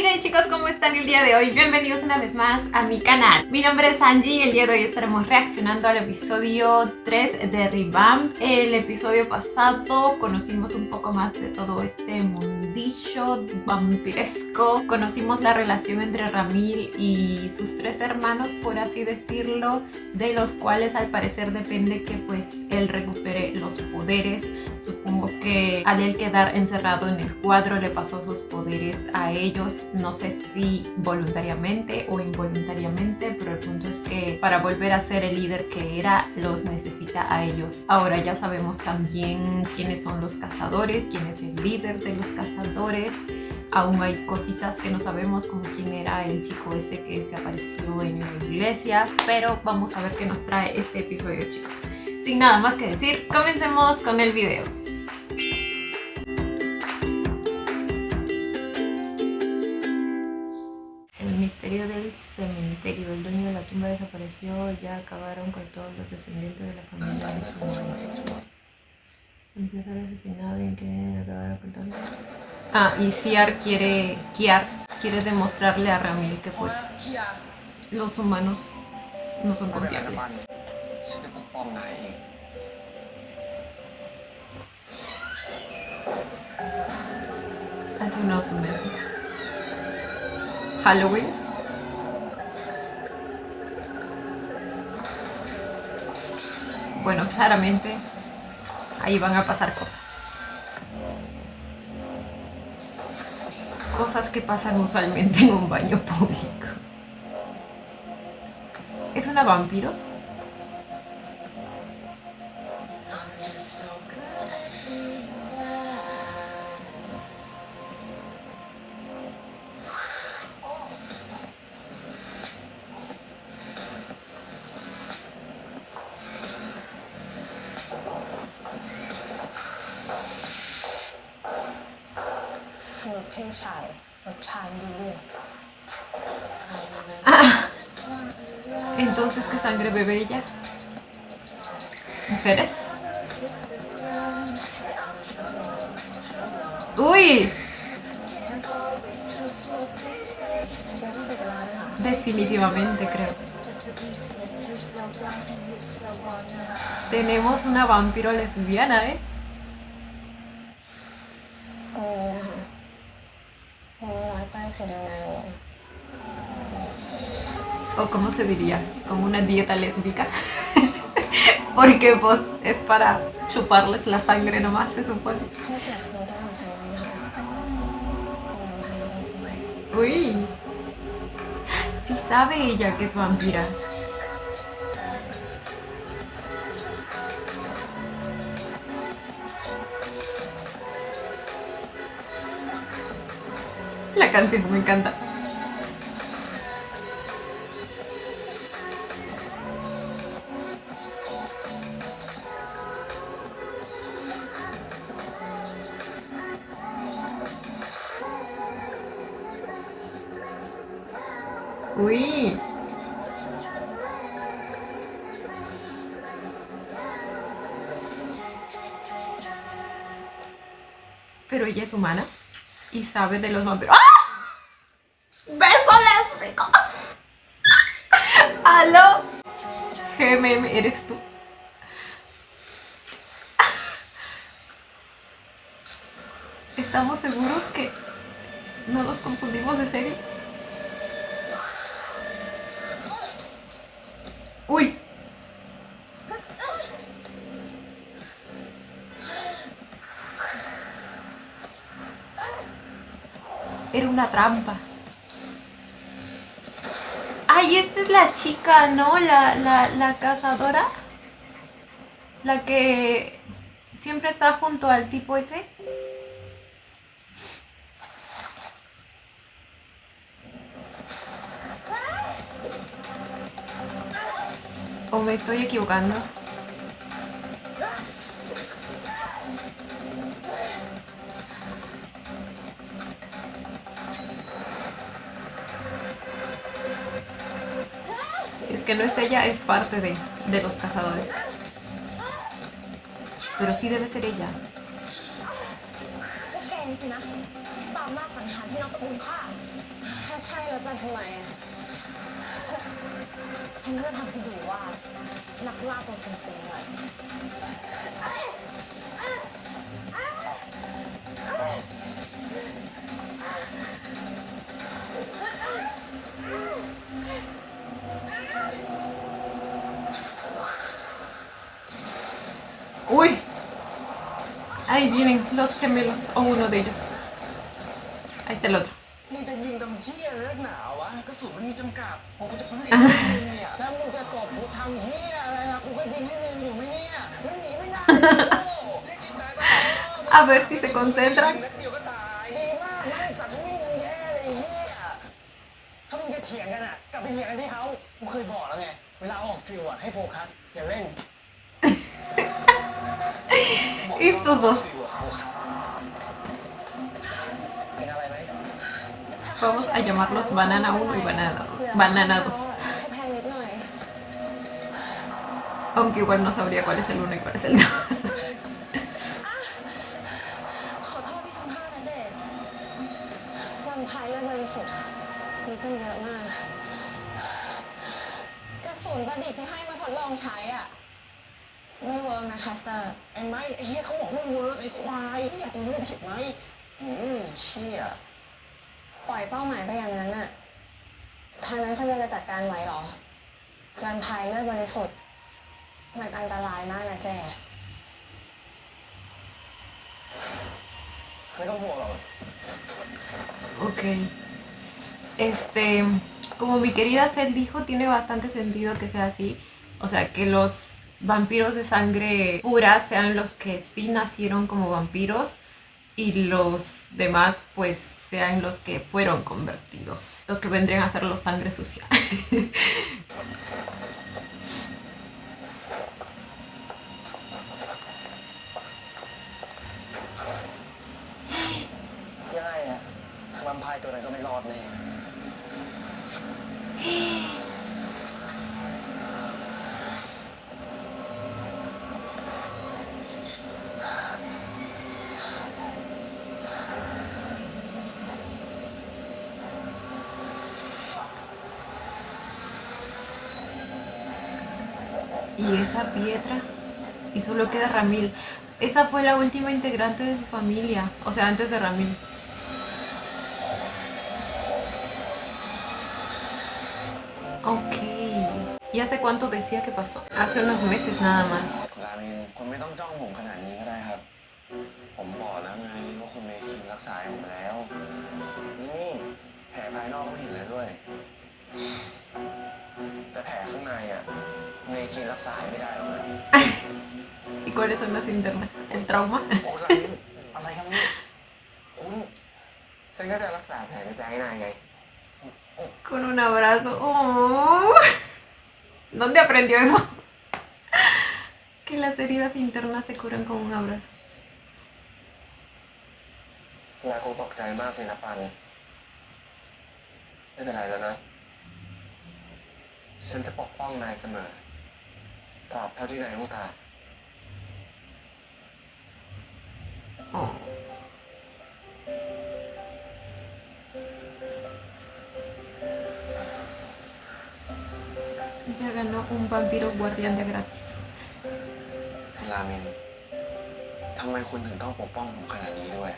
Hey chicos, ¿cómo están el día de hoy? Bienvenidos una vez más a mi canal. Mi nombre es Angie y el día de hoy estaremos reaccionando al episodio 3 de Revamp. El episodio pasado conocimos un poco más de todo este mundillo vampiresco. Conocimos la relación entre Ramil y sus tres hermanos, por así decirlo, de los cuales al parecer depende que pues él recupere los poderes. Supongo que al él quedar encerrado en el cuadro le pasó sus poderes a ellos, no sé si voluntariamente o involuntariamente, pero el punto es que para volver a ser el líder que era, los necesita a ellos. Ahora ya sabemos también quiénes son los cazadores, quién es el líder de los cazadores. Aún hay cositas que no sabemos, como quién era el chico ese que se apareció en la iglesia, pero vamos a ver qué nos trae este episodio, chicos. Sin nada más que decir, comencemos con el video. El misterio del cementerio. El dueño de la tumba desapareció. Ya acabaron con todos los descendientes de la familia de su madre. Empieza el asesinado y que acabaron con todo. Y Kiar quiere demostrarle a Ramil que pues los humanos no son confiables. Hace unos meses. Halloween. Bueno, claramente ahí van a pasar cosas. Cosas que pasan usualmente en un baño público. ¿Es una vampiro? Entonces, ¿qué sangre bebe ella? ¿Mujeres? ¡Uy! Definitivamente creo. Tenemos una vampiro lesbiana, ¿eh? O cómo se diría, como una dieta lésbica. Porque pues es para chuparles la sangre nomás, se supone. Uy, sí sabe ella que es vampira. La canción me encanta. Uy. Pero ella es humana y sabe de los vampiros. ¡Ah! ¡Beso lésbico! ¡Aló! GMM, ¿eres tú? ¿Estamos seguros que no los confundimos de serie? ¡Uy! Era una trampa. Ay, esta es la chica, ¿no? La cazadora. La que siempre está junto al tipo ese. ¿O me estoy equivocando? Si es que no es ella, es parte de los cazadores. Pero sí debe ser ella. ใช่แล้วจะทำไมอะฉันจะทำให้ดูว่านักล่าตัวจริงเป็นไงUy, ahí vienen los gemelos, o uno de ellos. Ahí está el otro. มึงจะยิงทำเชี่ยเลือกหนาวะกระสุนมันมีจำกัดผมก็จะพึ่งให้มึงเนี่ยแล้วมึงจะตบกูทำเฮียอะไรล่ะกูก็ยิงให้มึงอยู่ไหมเนี่ยมันหนีไม่ได้โอ้ A ver si se concentran. นัดเดียวก็ตายดีมากไม่สัตว์ไม่มึงแย่เลยเฮียถ้ามึงจะเถียงกันอ่ะกลับไปเถียงกันที่เขากูเคยบอกแล้วไงเวลาออกฟิลอ่ะให้โฟกัสอย่าเล่น Estos dos. เป็นอะไรไหม Vamos a llamarlos banana 1 y banana 2. แพงนิดหน่อย Aunque igual no sabría cuál es el 1 y cuál es el 2. ขอโทษที่ทำพลาดนะเจดวันไพและบริสุทธิ์มีขึ้นเยอะมากกระสุนประดิษฐ์ที่ให้มาทดลองใช้อ่ะไม่เวิร์กนะคัสเตอร์ ไอ้ไม้ไอ้เฮียเขาบอกว่าเวิร์กไอ้ควายอยากรู้ว่าผิดไหมเชี่ย ปล่อยเป้าหมายไปอย่างนั้นน่ะทางนั้นเขาจะจัดการไหวเหรอวันไพเลือดบริสุทธิ์มันอันตรายมากนะเจด ไม่ต้องห่วงหรอก Ok. Como mi querida Cel dijo, tiene bastante sentido que sea así. O sea, que los vampiros de sangre pura sean los que sí nacieron como vampiros y los demás pues sean los que fueron convertidos, los que vendrían a ser los sangre sucia. ง่ายอะแวมไพร์ตัวไหนก็ไม่รอดแน่ Y esa piedra, y solo queda Ramil. Esa fue la última integrante de su familia, o sea, antes de Ramil. Ok. ¿Y hace cuánto decía que pasó? Hace unos meses nada más. รามินคุณไม่ต้องจ้องผมขนาดนี้ก็ได้ครับ ผมบอกแล้วไงว่าคุณเมย์คิมรักษาให้ผมแล้ว นี่แผลภายนอกก็เห็นแล้วด้วย แต่แผลข้างในอ่ะเมย์คิมรักษาให้ไม่ได้หรอกนะ ¿Y cuáles son las internas? ¿El trauma? โอ้รามินอะไรครับเนี่ยคุณฉันก็จะรักษาแผลในใจให้นายไง Con un abrazo. Oh. ¿Dónde aprendió eso? Que las heridas internas se curan con un abrazo. นายคงตกใจมากสินะปันไม่เป็นไรแล้วนะ ฉันจะปกป้องนายเสมอตราบเท่าที่นายต้องการ Oh. Ya ganó un vampiro guardián de gratis. รามินทำไมคุณถึงต้องปกป้องผมขนาดนี้ด้วย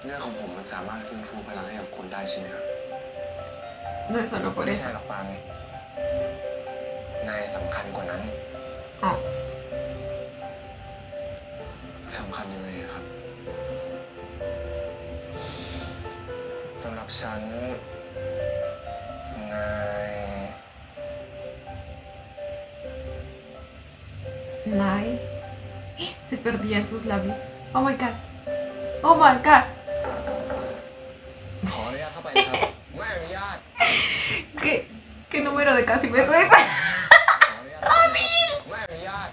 เรื่องของผมมันสามารถฟื้นฟูพลังให้กับคุณได้ใช่ไหมครับ No es solo por ไม่ eso. ใช่หรอกปังนายสำคัญกว่านั้น Oh. สำคัญยังไงอะครับสำหรับฉันนาย Nai. Se perdía en sus labios. Oh my god. Oh my god. ขออนุญาตเข้าไปนะครับไม่อนุญาต ¿Qué número de casi beso es? ขออนุญาตไม่อนุญาต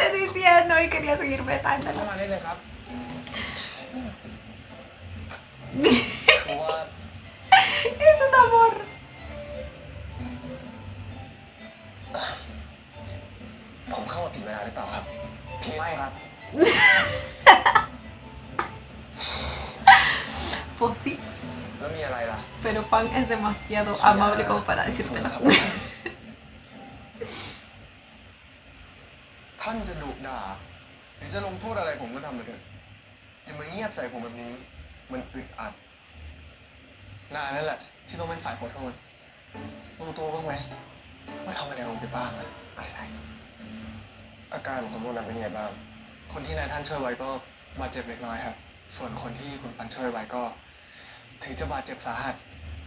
Le decía no y quería seguir เข้า besándolo. มาได้เลยครับคือว่า Es un amor. ผมเข้ามาผิดเวลาหรือเปล่าครับไม่ครับ pero Pan es demasiado amable como para decírtelo. ท่านจะดุด่าหรือจะลงโทษอะไรผมก็ทำไปเถอะอย่ามาเงียบใส่ผมแบบนี้มันอึดอัดนายนั่นแหละที่ต้องเป็นฝ่ายขอโทษรู้ตัวบ้างไหมว่าทำอะไรลงไปบ้างอะอะไรอาการของคนพวกนั้นเป็นไงบ้างคนที่นายท่านช่วยไว้ก็บาดเจ็บเล็กน้อยครับส่วนคนที่คุณปันช่วยไว้ก็ถึงจะบาดเจ็บสาหัส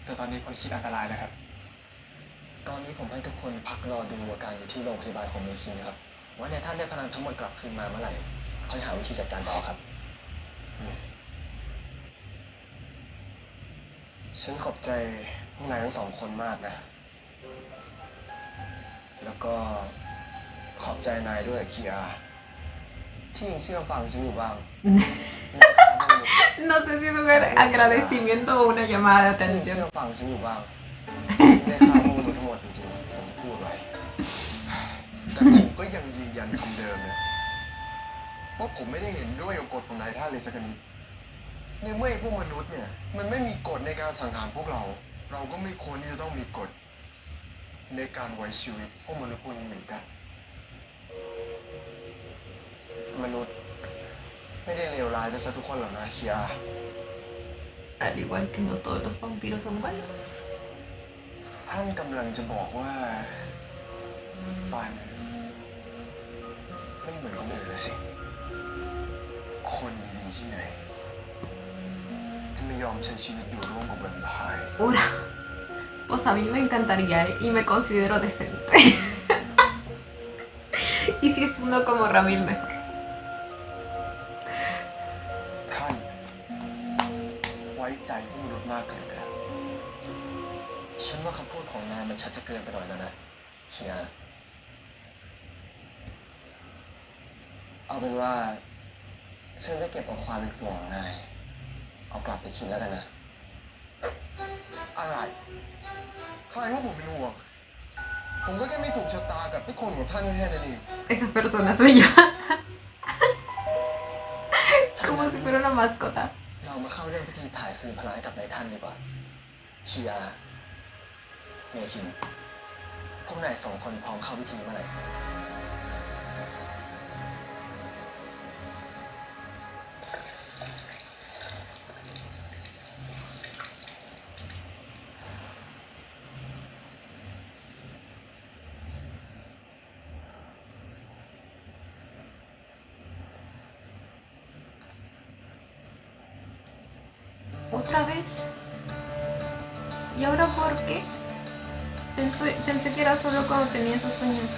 แต่ตอนนี้พ้นขีดอันตรายแล้วครับตอนนี้ผมให้ทุกคนพักรอดูอาการอยู่ที่โรงพยาบาลของเมคินครับว่านายท่านได้พลังทั้งหมดกลับคืนมาเมื่อไหร่ค่อยหาวิธีจัดการต่อครับฉันขอบใจพวกนายทั้งสองคนมากนะแล้วก็ขอบใจนายด้วยคีอาที่ยังเชื่อฟังฉันอยู่บ้าง No sé si es un agradecimiento o una llamada de ที่ยังเชื่ atención. อฟังฉันอยู่บ้างได้ข่าวข้อมูลทั้งหมดจริงๆผมพูดไว้แต่ผมก็ยังยืนยันคำเดิมนะว่าผมไม่ได้เห็นด้วยกับกฎของนายท่านเลยสักนิดในเมื่อพวกมนุษย์เนี่ยมันไม่มีกฎในการสังหารพวกเรา เราก็ไม่ควรที่จะต้องมีกฎในการไว้ชีวิตพวกมนุษย์พวกนี้เหมือนกันมนุษย์ไม่ได้เลวร้ายไปซะทุกคนหรอกนะเคีย Al igual que no todos los vampiros son malos. ท่านกำลังจะบอกว่าปันไม่เหมือนคนอื่นเลยสิ คนดีที่ไหน จะไม่ยอมใช้ชีวิตอยู่ร่วมกับแวมไพร์ Ura. Pues a mí me encantaría y me considero decente. Y si es uno como Ramil, mejor. ท่านไว้ใจผู้มนุษย์มากเกินไปแล้วฉันว่าคำพูดของนายมันชัดจะเกินไปหน่อยแล้วนะเฮียเอาเป็นว่าฉันได้เก็บเอาความเป็นห่วงของนายเอากลับไปคิดแล้วกันนะอะไรใครว่าผมเป็นห่วงผมก็แค่ไม่ถูกชะตากับทุกคนของท่านแค่นั้นเอง Esa persona soy yo. Como si fuera una mascota. เรามาเข้าเรื่องพิธีถ่ายคืนพลังให้กับนายท่านดีกว่าเชียร์เมคินพวกนายสองคนพร้อมเข้าพิธีเมื่อไหร่ ¿Otra vez? ¿Y ahora por qué? Pensé que era solo cuando tenía esos sueños.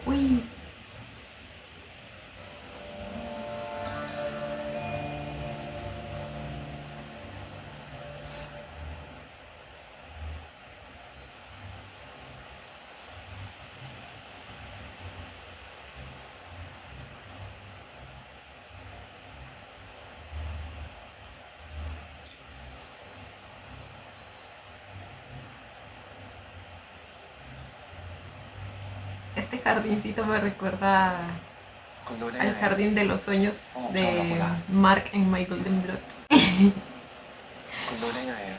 Uy. Este jardincito me recuerda คุณรู้ได้ al ไง jardín de los sueños de Mark en My Golden Blood. คุณรู้ได้ไงอะ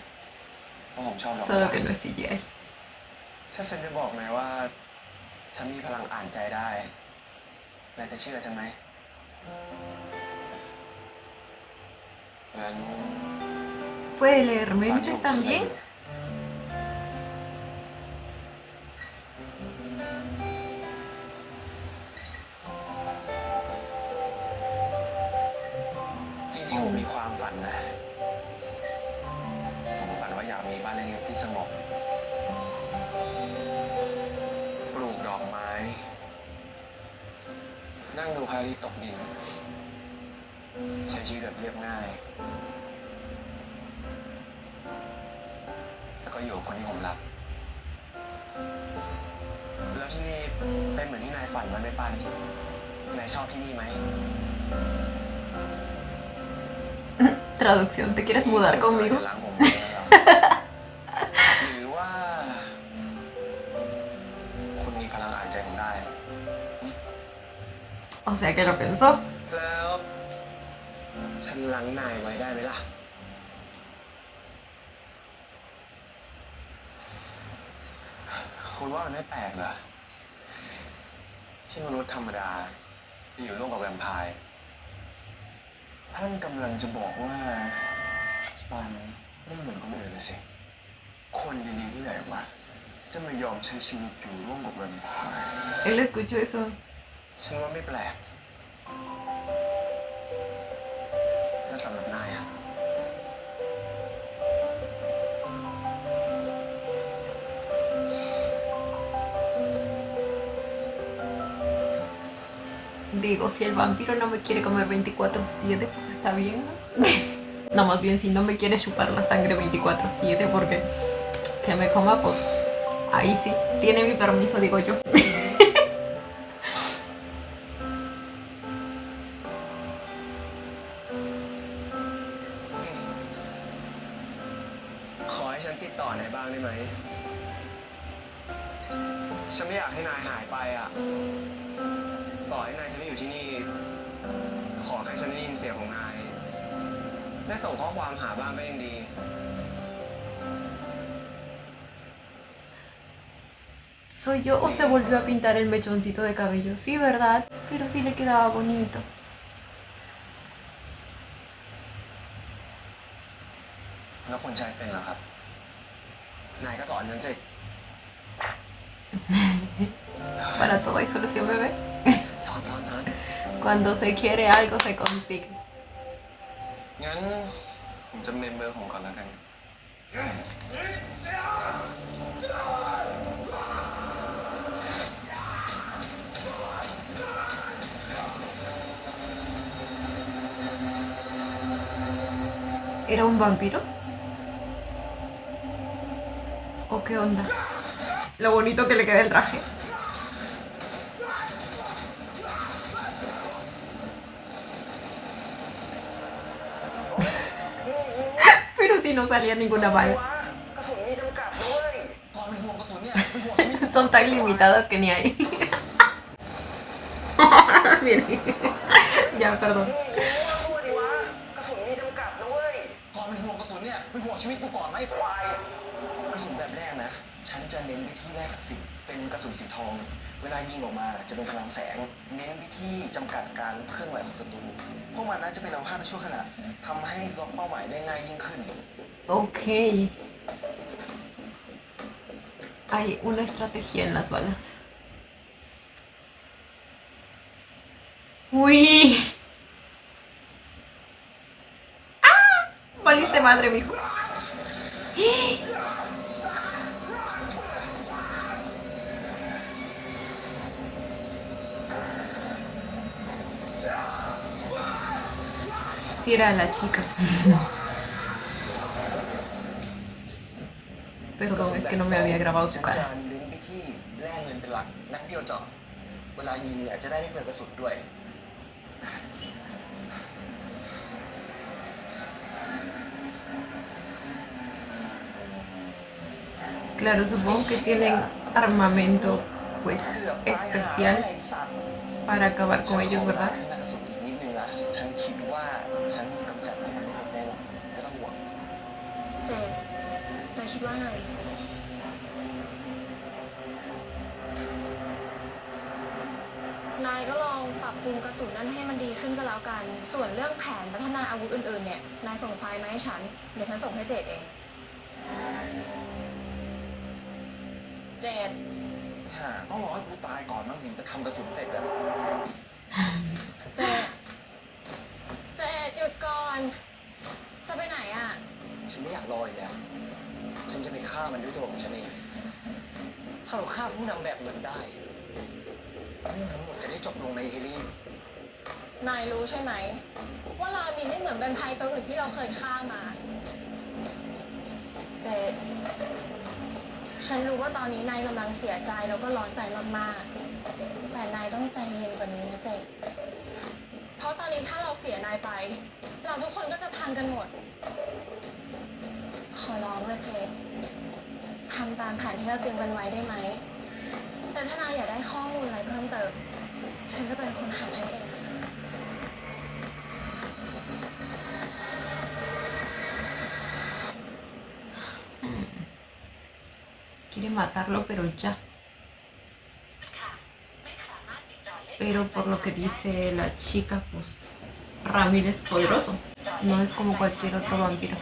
ว่าผมชอบดอกไม้ Solo que no es CGI. ถ้าฉันจะบอกนายว่า ฉันมีพลังอ่านใจได้นายจะเชื่อฉันไหมงั้น ¿Puede leer mentes también? จริงๆผมมีความฝันนะ ผมฝันว่าอยากมีบ้านเล็กๆที่สงบ ปลูกดอกไม้ นั่งดูพระอาทิตย์ตกดิน ใช้ชีวิตแบบเรียบง่าย แล้วก็อยู่กับคนที่ผมรัก แล้วที่นี่เป็นเหมือนที่นายฝันไว้ไหมปันนายชอบที่นี่ไหม Traducción, ¿te quieres mudar conmigo? ล้างผมหรือว่า คุณมีพลังอ่านใจผมได้ O sea que lo pensó. แล้วฉันล้างนายไว้ได้ไหมล่ะ คุณว่ามันไม่แปลกเหรอที่มนุษย์ธรรมดาจะอยู่ร่วมกับแวมไพร์ท่านกำลังจะบอกว่ามันไม่เหมือนคนอื่นเลยสิ คนดีๆที่ไหนวะจะมายอมใช้ชีวิตอยู่ร่วมกับแวมไพร์ Él escuchó eso. ฉันว่าไม่แปลกแล้วสำหรับนายอะ Digo, si el vampiro no me quiere comer 24/7, pues está bien, ¿no? No, más bien si no me quiere chupar la sangre 24/7, porque que me coma, pues ahí sí, tiene mi permiso, digo yo. ขอให้ฉันติดต่อนายบ้างได้ไหม ฉันไม่อยากให้นายหายไปอ่ะ ต่อให้นายจะไม่อยู่ที่นี่ ขอแค่ฉันได้ยินเสียงของนาย ได้ส่งข้อความหาบ้างก็ยังดี ¿Soy yo o se volvió a pintar el mechoncito de cabello? Sí, ¿verdad? Pero sí le quedaba bonito. แล้วคนใช้เป็นเหรอครับ นายก็สอนฉันสิ Para todo hay solución, bebé. สอน Cuando se quiere algo se consigue. งั้นผมจะเมมเบอร์ผมก่อนแล้วกัน ¿Era un vampiro? ¿O qué onda? Lo bonito que le queda el traje. Pero si no salía ninguna bala. กระสุนมีจำกัดด้วยตอนเป็นห่วงกระสุนเนี่ยเป็นห่วงที่ Son tan limitadas que ni hay. Miren. Ya, perdón. พูดดิวะกระสุนมีจำกัดด้วยตอนเป็นห่วงกระสุนเนี่ยเป็นห่วงชีวิตกูก่อนไหมควายกระสุนแบบแรกนะ ฉันจะเน้นไปที่แรกศักดิ์สิทธิ์เป็นกระสุนสีทอง เวลายิงออกมาจะเป็นพลังแสง เน้นไปที่จำกัดการเคลื่อนไหวของศัตรูพวกมันนะจะเป็นอัมพาตในช่วงขณะทำให้ล็อกเป้าหมายได้ง่ายยิ่งขึ้น Ok. Hay una estrategia en las balas. ¡Uy! ¡Ah! Valiste madre, mijo. Sí era la chica. Perdón, es que no me había grabado su ฉัน cara. จะเน้นไปที่แร่เงินเป็นหลักนัดเดียวเจาะเวลายิงเนี่ยจะได้ไม่เปลืองกระสุนด้วย Claro, supongo que tienen armamento, pues, especial para acabar con ellos, ¿verdad? นิดนึงนะฉันคิดว่าฉันกำจัดมันได้หมดแน่นอนไม่ต้องห่วง เจนนายคิดว่าไง นายก็ลองปรับปรุงกระสุนนั้นให้มันดีขึ้นก็แล้วกัน ส่วนเรื่องแผนพัฒนาอาวุธอื่นๆเนี่ย นายส่งไฟล์มาให้ฉัน เดี๋ยวฉันส่งให้เจดเอง เจด ต้องรอให้กูตายก่อนมั้งถึงจะทำกระสุนเสร็จอะ เจด เจดหยุดก่อน จะไปไหนอ่ะ ฉันไม่อยากรออีกแล้วฉันจะไปฆ่ามันด้วยตัวของฉันเองถ้าเราฆ่าผู้นำแบบนั้นได้เรื่องทั้งหมดจะได้จบลงในเฮลี่ นายรู้ใช่ไหม ว่ารามินไม่เหมือนแวมไพร์ตัวอื่นที่เราเคยฆ่ามา เจด ฉันรู้ว่าตอนนี้นายกำลังเสียใจแล้วก็ร้อนใจมากๆ แต่นายต้องใจเย็นกว่านี้นะเจด เพราะตอนนี้ถ้าเราเสียนายไป เราทุกคนก็จะพังกันหมด ขอร้องนะเจดทำตามแผนที่เราเตรียมกันไว้ได้ไหม แต่ แต่ถ้านายอยากได้ข้อมูลอะไรเพิ่มเติมฉันจะเป็นคนหาให้เอง Quiere matarlo, pero ya. Pero por lo que dice la chica, pues Ramírez es poderoso. No es como cualquier otro vampiro.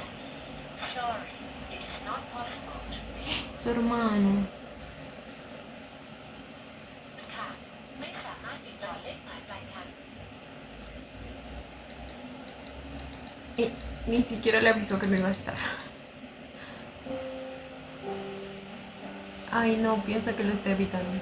Su hermano. Y ni siquiera le avisó que no iba a estar. Ay, no, piensa que lo está evitando.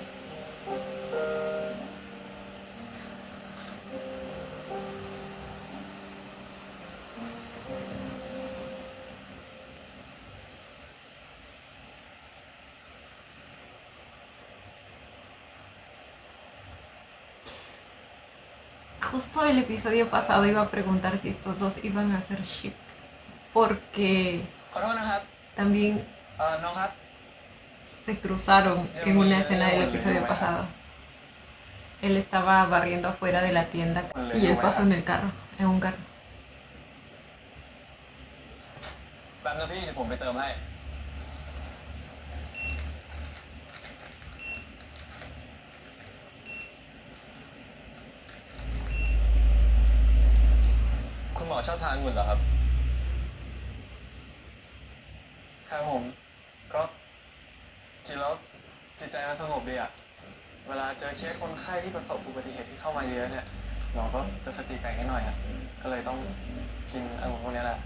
Justo el episodio pasado iba a preguntar si estos dos iban a hacer ship. Porque ขอโทษนะครับ también น้องครับ se cruzaron en una escena del episodio pasado. Él estaba barriendo afuera de la tienda y él pasó en el carro, en un carro. แป๊บนะพี่เดี๋ยวผมไปเติมให้ คุณหมอชอบทานองุ่นเหรอครับ ครับผม ก็กินแล้วจิตใจมันสงบดีอะเวลาเจอเคสคนไข้ที่ประสบอุบัติเหตุที่เข้ามาเยอะเนี่ยหมอก็จะสติแตกนิดหน่อยอะก็เลยต้องกินองุ่นพวกนี้แหละ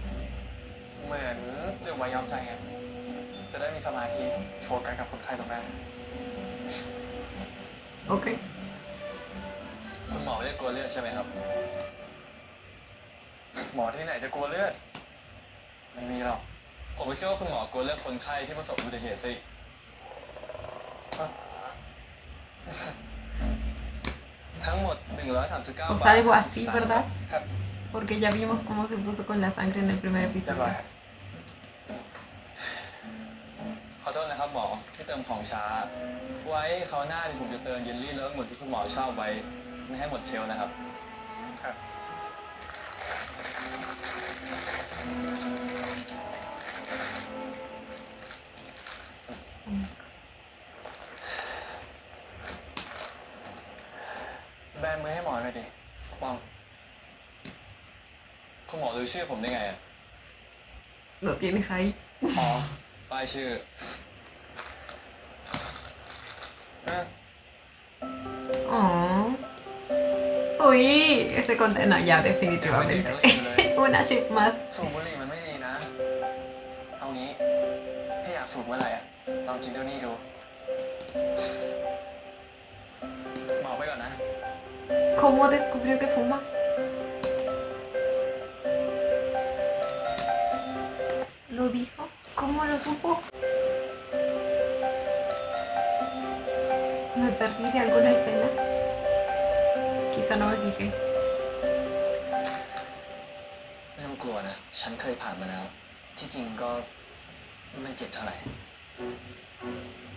เหมือนเรื่องไว้ยอมใจไง จะได้มีสมาธิโฟกัสกับคนไข้ตรงนั้น Ok. คุณหมอไม่ได้กลัวเลือดใช่ไหมครับ หมอที่ไหนจะกลัวเลือดไม่มีหรอก ผมก็คิดว่าคุณหมอกลัวเลือดคนไข้ที่ประสบอุบัติเหตุสิทั้งหมด139 Pues algo así, ¿verdad? Porque ya vimos cómo se puso con la sangre en el primer เรียบร้อย episodio. ขอโทษนะครับหมอที่เติมของช้า ไว้คราวหน้าที่ผมจะเติมเยลลี่แล้วองุ่นที่คุณหมอชอบไว้ไม่ให้หมดเชลฟ์นะครับ ครับ แบนมือให้หมอหน่อยดิป้องคุณหมอรู้ชื่อผมได้ไงอ่ะ Lo tienes ahí. อ๋อ ป้ายชื่อ Oh. Uy, ese contenido ya definitivamente. Una ship más. สูบบุหรี่มันไม่ดีนะ เอางี้ ถ้าอยากสูบเมื่อไหร่อ่ะ ลองกินเจ้านี่ดู หมอไปก่อนนะ ¿Cómo descubrió que fuma? ¿Lo dijo? ¿Cómo lo supo? ¿Me perdí de alguna escena? Quizá no me fijé. ไม่ต้องกลัวนะ ฉันเคยผ่านมาแล้ว ที่จริงก็ไม่เจ็บเท่าไหร่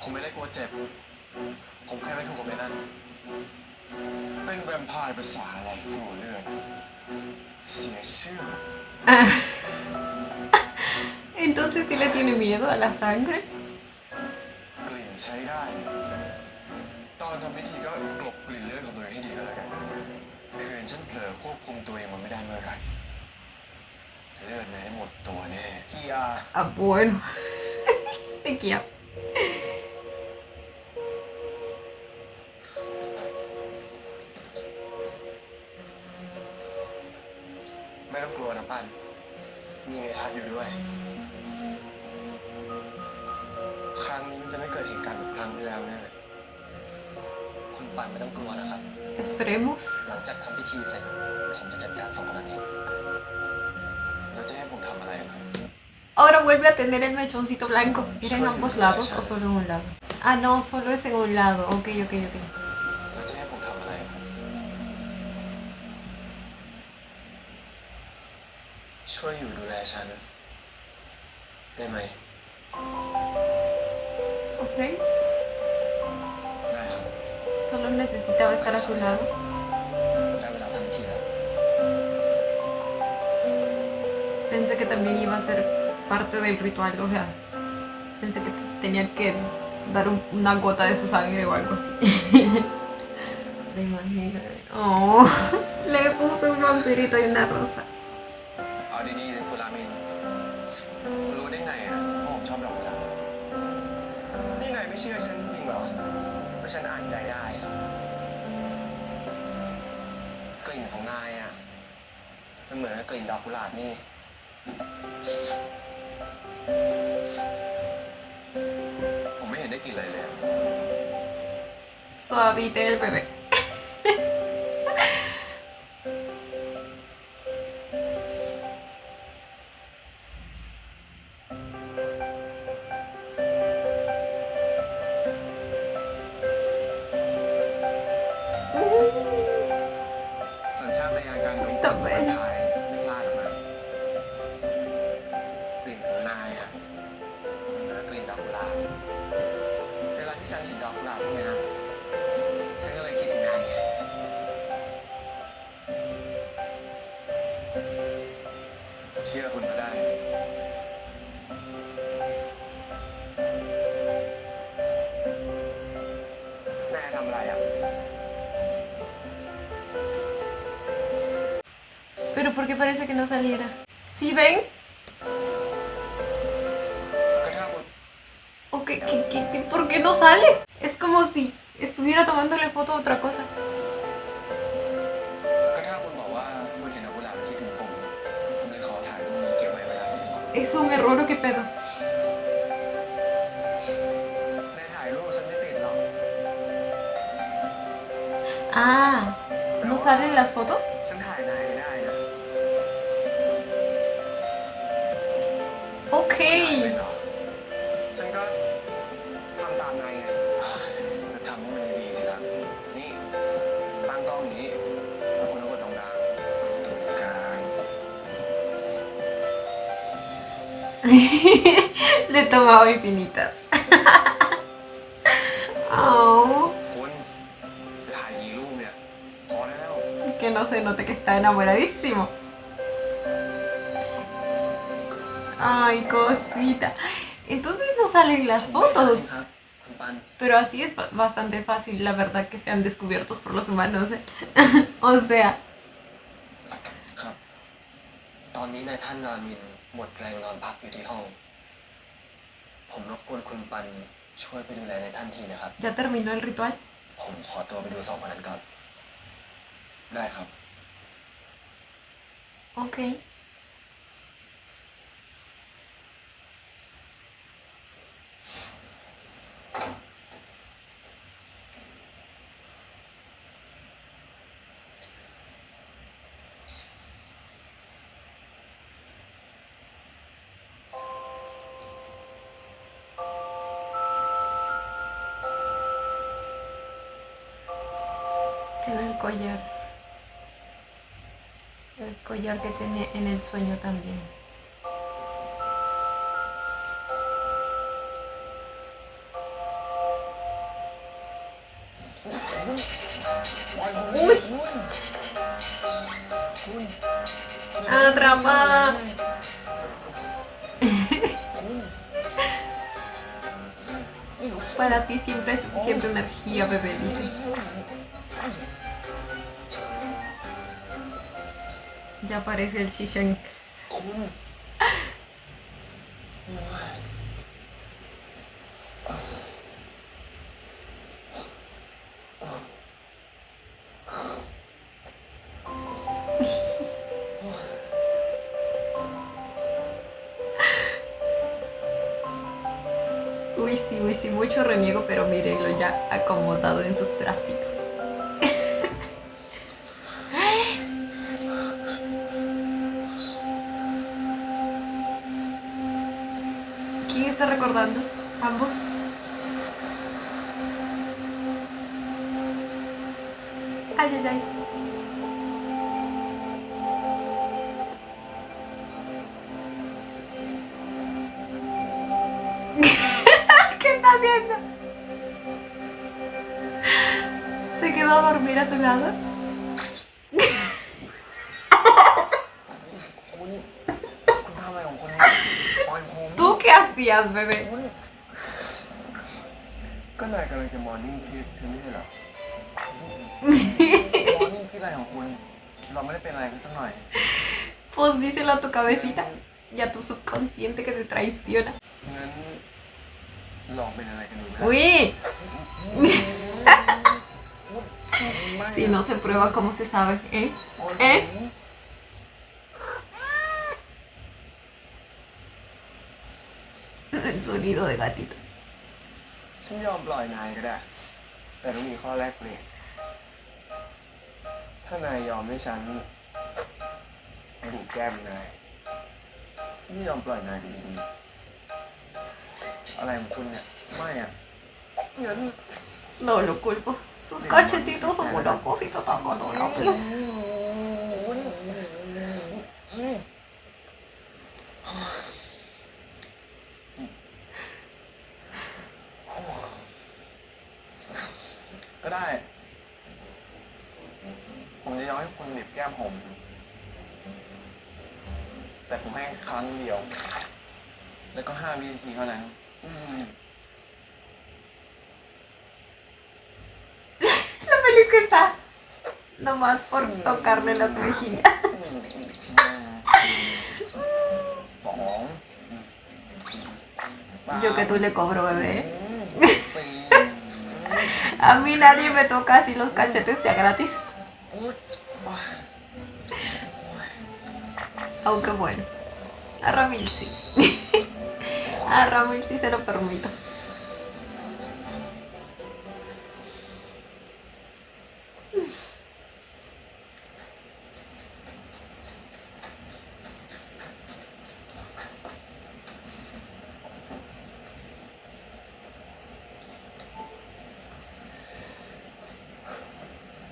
ผมไม่ได้กลัวเจ็บ ผมแค่ไม่ถูกกับไอ้นั่น เป็นแวมไพร์ภาษาอะไรกลัวเลือดเสียชื่อ Ah. Entonces sí le tiene miedo a la sangre. กลิ่นใช้ได้ ตอนทำพิธีก็กลบกลิ่นเลือดของตัวเองให้ดีก็แล้วกันคืนฉันเผลอควบคุมตัวเองมันไม่ได้เมื่อไหร่เลือดในให้หมดตัวแน่ที่ยา Ah, bueno. Se quiere. ไม่ต้องกลัวนะปั้นมีไอ้ทัดอยู่ด้วย ครั้งนี้มันจะไม่เกิดเหตุการณ์แบบครั้งที่แล้วแน่เลย คุณปันไม่ต้องกลัวนะครับ Esperemos. หลังจากทำพิธีเสร็จ ผมจะจัดการสองคนนั้นเองแล้วจะให้ผมทำอะไรอะครับ Ahora vuelve a tener el mechoncito blanco. ¿Era en ambos lados o solo en un lado? Ah, no, solo es en un lado. Ok, ok, ok. แล้วจะให้ผมทำอะไรอะครับ ช่วยอยู่ดูแลฉัน ได้ไหม Ok. ได้ครับ necesitaba estar a su lado. ได้เวลาทำพิธีแล้ว Pensé que también iba a ser parte del ritual, o sea, pensé que tenía que dar una gota de su sangre o algo así. Me imagino. Oh, le puse un vampirito y una rosa. เอาดีๆเลยคุณรามินคุณรู้ได้ไงอ่ะว่าผมชอบดอกกุหลาบนี่นายไม่เชื่อฉันจริงเหรอว่าฉันอ่านใจได้อะกลิ่นของนายอ่ะมันเหมือนกับกลิ่นดอกกุหลาบนี่ ผมไม่เห็นได้กลิ่นอะไรเลยอะ Suavite el bebé. Uh, สัญชาตญาณการดม Está คน bella. ไทยไม่พลาดหรอกนะกลิ่นของนายอ่ะมันเหมือนกับกลิ่นดอกกุหลาบเวลาที่ฉันเห็นดอกกุหลาบพวกเนี้ยฉันก็เลยคิดถึงนายไงเชื่อคุณก็ได้ แม่ทำอะไรอ่ะ Pero ¿por qué parece que no saliera? ¿Sí ven? ก็ถ้าคุณ ¿O por qué no sale? Es como si estuviera tomándole foto a otra cosa. ก็ถ้าคุณบอกว่าคุณเห็นดอกกุหลาบคิดถึงผมเลยขอถ่ายรูปนี้เก็บไว้เวลาที่ผม ¿Es un error o qué pedo? ในถ่ายรูปฉันไม่ติดหรอก Ah, ¿no salen las fotos? ฉันถ่ายนายได้นะ Ok. ฉันก็ทำตามนายไงทำให้มันดีสิครับนี่ตั้งกล้องอย่างนี้แล้วคุณก็กดตรงกลางตรงกลาง Le tomaba infinitas. Oh, คุณถ่ายกี่รูปเนี่ยพอแล้ว que no se note que está enamoradísimo. Ay, cosita. Entonces no salen las fotos. คุณปัน Pero así es bastante fácil, la verdad, que sean descubiertos por los humanos, ¿eh? O sea, ครับ ตอนนี้นายท่านรามินหมดแรงนอนพักอยู่ที่ห้อง ผมรบกวนคุณปันช่วยไปดูแลนายท่านทีนะครับ ¿ya terminó el ritual? ผมขอตัวไปดูสองคนนั้นก่อน ได้ครับ Ok. Tiene el collar. El collar que tiene en el sueño también. ¡Uy! ¡Atrapada! Para ti siempre hay suficiente energía, bebé, dice. Ya aparece el Shishank. คุณ Uy, sí, mucho reniego, pero mírenlo ya acomodado en sus bracitos. ¿Quién está recordando? ¿Ambos? Ay, ay, ay. ¿Qué está haciendo? Se va a dormir a su lado? คุณทำอะไรของคุณเนี่ยปล่อยผม ¿Tú qué hacías, bebé? ก็นายกำลังจะมอร์นิ่งคิสใช่ไหมเหรอ มอร์นิ่งที่อะไรของคุณ เราไม่ได้เป็นอะไรกันสักหน่อย Pues díselo a tu cabecita y a tu subconsciente que te traiciona. งั้นลองเป็นอะไรกันดูไหม Uy, si no se prueba, ¿cómo se sabe? ¿Eh? ¿Eh? El sonido de gatito. ฉันยอมปล่อยนายก็ได้ แต่ต้องมีข้อแรกเปลี่ยนถ้านายยอมให้ฉันดูดแก้มนายฉันไม่ยอมปล่อยนายดีๆอะไรของคุณเนี่ย ไม่อ่ะงั้น No lo culpo. Sus cachetitos son una cosita tan adorable. ก็ได้ ผมจะยอมให้คุณหนีบแก้มผม แต่ผมให้ครั้งเดียว แล้วก็5 วินาทีเท่านั้น Lo feliz que está. Nomás por tocarle las mejillas. สอง Yo que tú le cobro, bebé. สี่ A mí nadie me toca así los cachetes de a gratis. Aunque bueno, a Ramil sí. A Ramil sí se lo permito.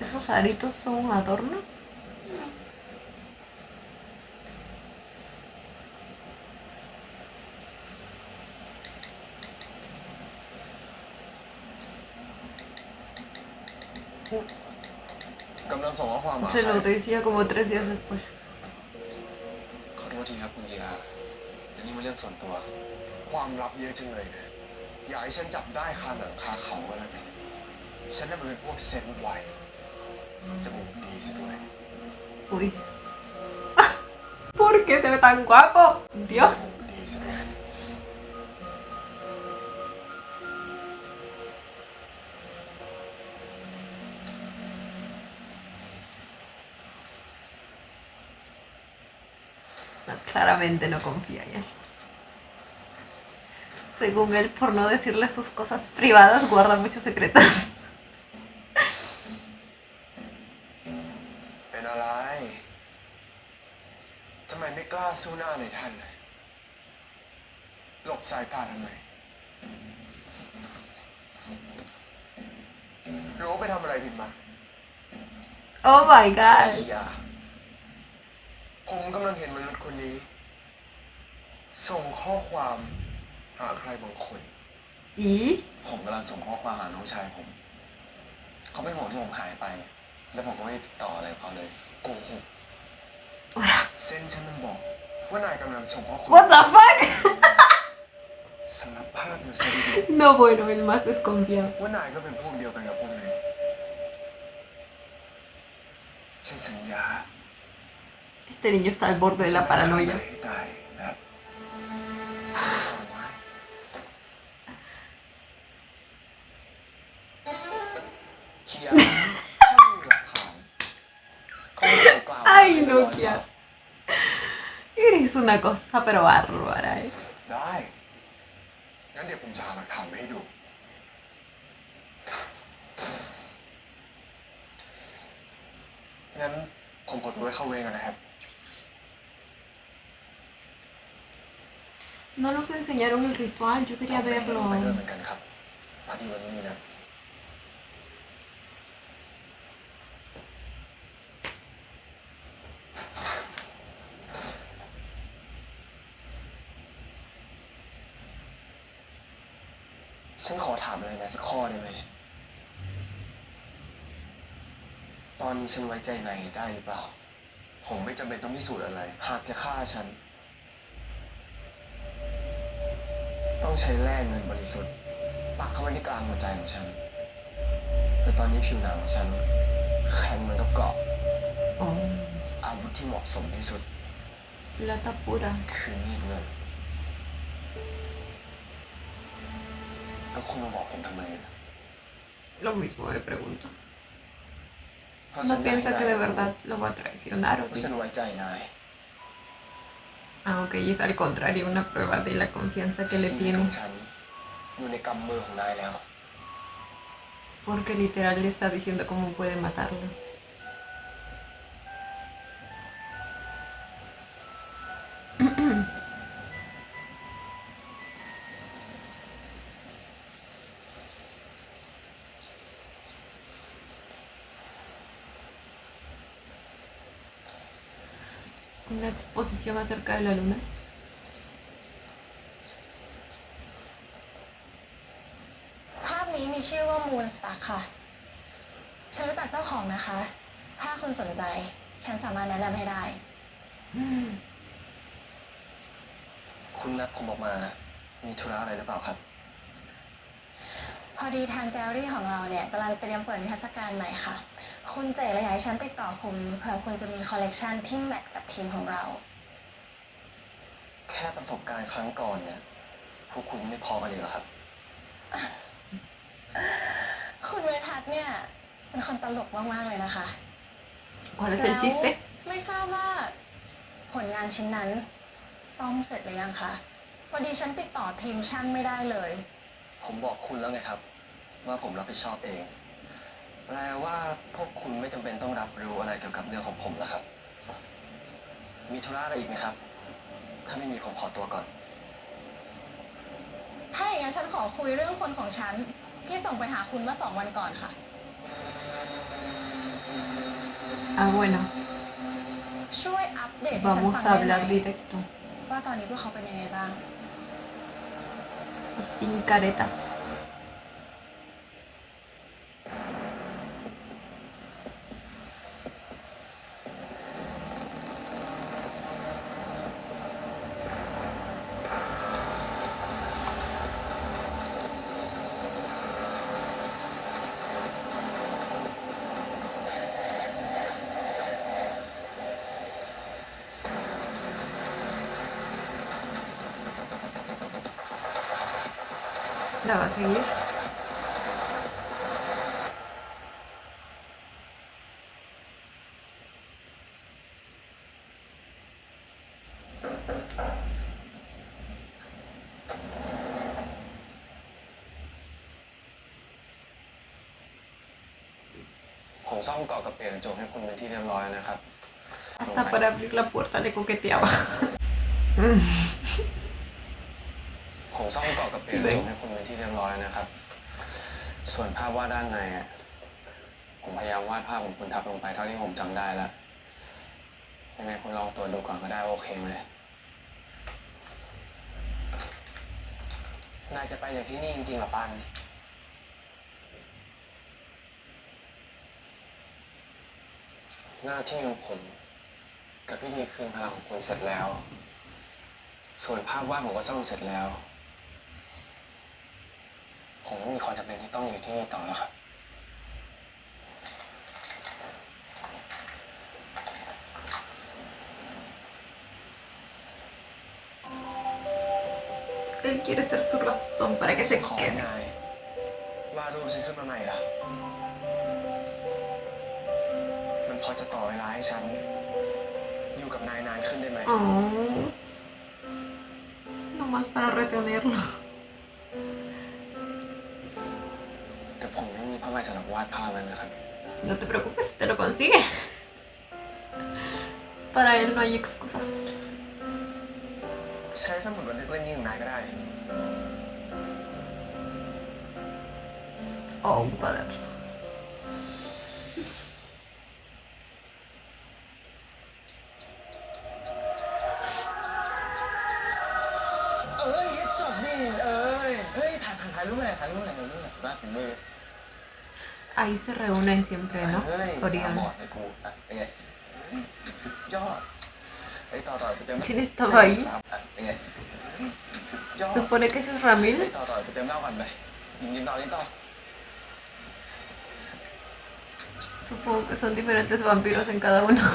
¿Esos aritos son un adorno? No. กำลังส่งข้อความมา Se lo decía como 3 días después. ขอโทษทีครับคุณเยียอันนี้มันเรื่องส่วนตัว ความลับเยอะจังเลยนะอย่าให้ฉันจับได้คาหนังคาเขาก็แล้วกันฉันน่ะมันเป็นพวกเซนส์ไวจมูกดีซะด้วย Uy. ¿Por qué se ve tan guapo? Dios. ดีซะด้วย No, claramente no confía en él. Según él, por no decirle sus cosas privadas, guarda muchos secretos. เป็นอะไรทำไมไม่กล้าสู้หน้าในท่านน่ะหลบสายตาทำไมรู้ไปทำอะไรผิดมา Oh my god. อย่าผมกำลังเห็นมนุษย์คนนี้ ส่งข้อความหาใครบางคน ¿Y? ผมกำลังส่งข้อความหาน้องชายผม เขาเป็นห่วงที่ผมหายไป แล้วผมก็ไม่ได้ติดต่ออะไรกับเขาเลย โกหกเส้นฉันมันบอก ว่านายกำลังส่งข้อความ What the fuck? สารภาพมาซะดี No, bueno, el más desconfiado. ๆว่านายก็เป็นพวกเดียวกันกับพวกนี้ฉันสัญญา Este niño está al borde de la paranoia. ให้ตายนะครับเคียร์ถ้ามีหลักฐานเขาไม่ส่งกล่าว Ay, Nokia. Eres una cosa pero bárbara, eh. ได้ งั้นเดี๋ยวผมจะหาหลักฐานมาให้ดู งั้นผมขอตัวไปเข้าเวรกันนะครับ No nos enseñaron el ritual, yo quería ไปด้วย verlo. เหมือนกันครับพอดีวันนี้มีนะฉันขอถามอะไรนะสักข้อได้ไหม ตอนนี้ฉันไว้ใจนายได้หรือเปล่า ผมไม่จำเป็นต้องพิสูจน์อะไร หากจะฆ่าฉัน ต้องใช้แร่เงินบริสุทธิ์ปักเข้าไว้ที่กลางหัวใจของฉัน แต่ตอนนี้ผิวหนังของฉันแข็งเหมือนกับเกราะ อ๋อ อาวุธที่เหมาะสมที่สุด plata pura คือมีดเงินแล้วคุณมาบอกผมทำไมนะ lo mismo me pregunto เพราะ no ฉัน piensa que de อยากให้ verdad lo va a traicionar o เพราะ sí ฉันไว้ใจนาย ah ok y es al contrario una prueba de la confianza que le ชีวิต tiene ของฉันอยู่ในกำมือของนายแล้ว porque literal le está diciendo cómo puede matarlo una exposición acerca de la luna ภาพนี้มีชื่อว่ามูนสตาร์ค่ะ ฉันรู้จักเจ้าของนะคะ ถ้าคุณสนใจ ฉันสามารถแนะนำให้ได้ คุณนัดผมออกมา มีธุระอะไรหรือเปล่าครับ พอดีทางแกลเลอรี่ของเราเนี่ยกำลังเตรียมเปิดนิทรรศการใหม่ค่ะ คุณเจ๋เลยอยากให้ฉันติดต่อคุณเผื่อคุณจะมีคอลเลกชันที่แมทกับทีมของเรา แค่ประสบการณ์ครั้งก่อนเนี่ย พวกคุณไม่พอกันเลยเหรอครับ คุณเวทัศน์เนี่ยเป็นคนตลกมากๆเลยนะคะ ¿cuál es el chiste? ไม่ทราบว่าผลงานชิ้นนั้นซ่อมเสร็จหรือยังคะพอดีฉันติดต่อทีมช่างไม่ได้เลย ผมบอกคุณแล้วไงครับ ว่าผมรับผิดชอบเอง แปลว่าพวกคุณไม่จำเป็นต้องรับรู้อะไรเกี่ยวกับเรื่องของผมแล้วครับ มีธุระอะไรอีกไหมครับ ถ้าไม่มีผมขอตัวก่อน ถ้าอย่างนั้นฉันขอคุยเรื่องคนของฉันที่ส่งไปหาคุณเมื่อ2 วันก่อนค่ะ ah bueno ช่วยอัปเดตให้ฉัน vamos ฟั a งได้ hablar ไหม directo ว่าตอนนี้พวกเขาเป็นยังไงบ้าง sin caretas ¿la va a seguir? ผมซ่อมเกาะกับเปลี่ยนจบให้คุณเป็นที่เรียบร้อยแล้วนะครับ hasta para abrir la puerta le coqueteaba ผมซ่อมเกาะกับเปลี่ยนจบให้คุณเป็นที่เรียบร้อยแล้วนะครับ ส่วนภาพวาดด้านในอะผมพยายามวาดภาพของคุณทับลงไปเท่าที่ผมจำได้แล้ว ยังไงคุณลองตรวจดูก่อนก็ได้ว่าโอเคไหมนายจะไปจากที่นี่จริงๆเหรอปัน หน้าที่ของผมกับพิธีคืนพลังของคุณเสร็จแล้ว ส่วนภาพวาดผมก็ซ่อมเสร็จแล้ว ผมไม่มีความจำเป็นที่ต้องอยู่ที่นี่ต่อแล้วครับ él quiere ser su razón para que se ขอ quede นายวาดรูปฉันขึ้นมาใหม่ล่ะ มันพอจะต่อเวลาให้ฉัน อยู่กับนายนานขึ้นได้ไหม oh nomás para retenerlo แต่ผมไม่มีผ้าใบสำหรับวาดภาพแล้วนะครับ no te preocupes te lo consigue para él no hay excusas ใช้สมุดบันทึกเล่มนี้ของนายก็ได้ oh un cuaderno เอ้ยจบดิเอ้ย เฮ้ยถ่ายรูปหน่อยถ่ายรูปหน่อยถ่ายรูปหน่อยวาดฝีมือ Ahí se reúnen siempre, ¿no? เฮ้ย Orión. บอดไอ้กูอ่ะเป็นไงสุดยอดไอ้ต่อไปเติม ¿Quién estaba ahí? เป็นไงสุดยอด Supone que ese es Ramil. ต่อไปเติมเหล้ากันไปยิงต่อ Supongo que son diferentes vampiros en cada uno.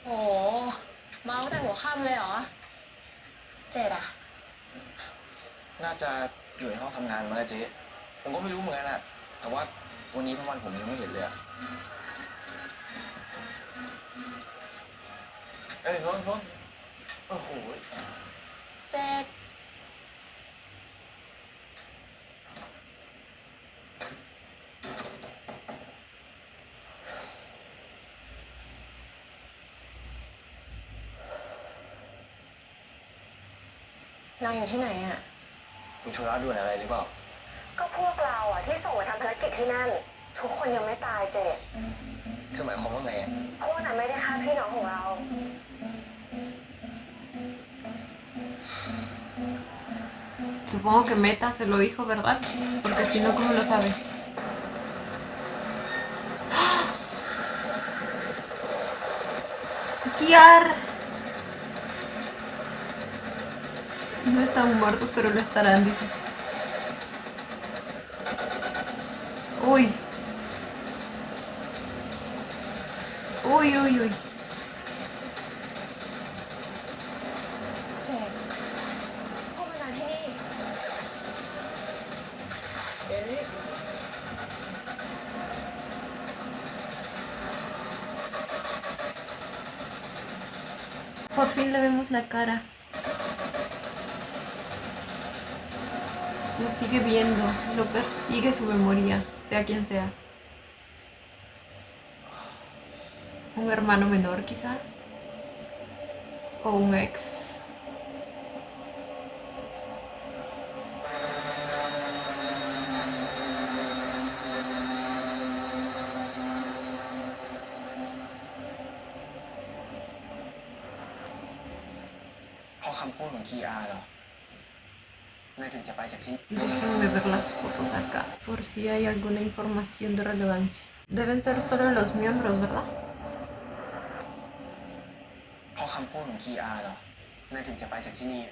โอ้โหเมาตั้งแต่หัวค่ำเลยเหรอ เจ็ดอ่ะ น่าจะอยู่ในห้องทำงานมาแล้วเจ๊ผมก็ไม่รู้เหมือนกันอะแต่ว่าวันนี้ทั้งวันผมยังไม่เห็นเลยอะเอ้ยนนท์โอ้โห เจ็ดนายอยู่ที่ไหนอ่ะ มีธุระด่วนอะไรหรือเปล่า ก็พวกเราอ่ะที่ส่งไปทำภารกิจที่นั่น ทุกคนยังไม่ตายเจ็ด คือหมายความว่าไงอะ พวกนั้นไม่ได้ฆ่าพี่น้องของเรา Supongo que Meta se lo dijo, ¿verdad? Porque si no, ¿cómo lo sabe? ¡Ah! ¡Kiar! No están muertos, pero lo estarán, dice. Uy. Uy, uy, uy. เจ็ดพวกมันมาที่นี่ เอ๊ะ Por fin le vemos la cara. Lo sigue viendo, lo persigue su memoria, sea quien sea. Un hermano menor quizá. O un ex. เพราะคำพูดของคีอาเหรอ นายถึงจะไปจากที่ Déjenme ver las fotos acá, por si hay alguna información de relevancia. Deben ser solo los miembros, ¿verdad? เพราะคำพูดของคีอาเหรอ นายถึงจะไปจากที่นี่